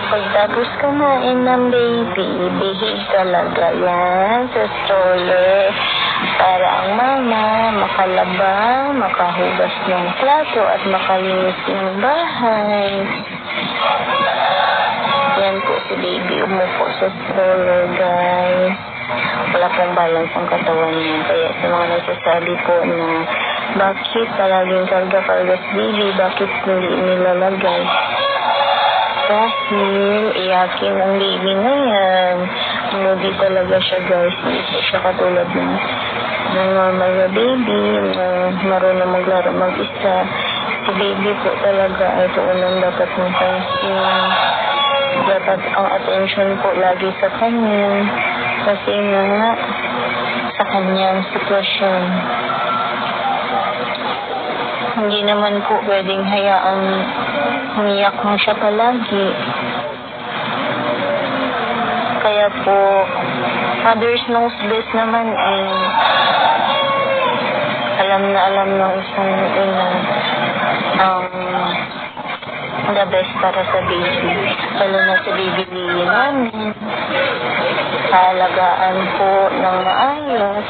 pagtapos kumain ng baby, bihig talaga yan sa stroller para ang mama makalaba, makahugas ng plato at makalinis ng bahay. Yan po si baby umupo sa stroller, guys. Wala pong balance ang katawan niya. Kaya sa mga nagsasabi po na bakit palaging karga-karga si baby, bakit hindi nilalagay? Dahil iyakin ang baby na yan. Hindi talaga siya, guys. Hindi po siya katulad ng normal na baby na marunong maglaro mag-isa. Si baby po talaga ay unang dapat mapansin. Dapat ang attention po lagi sa kanya. Kasi nga sa kanyang sitwasyon. Hindi naman po pwedeng hayaang umiyak mo siya palagi. Kaya po, mother's knows best naman alam ng isang ina the best para sa baby. Lalo na sa baby Lily namin. Kaalagaan po ng maayos.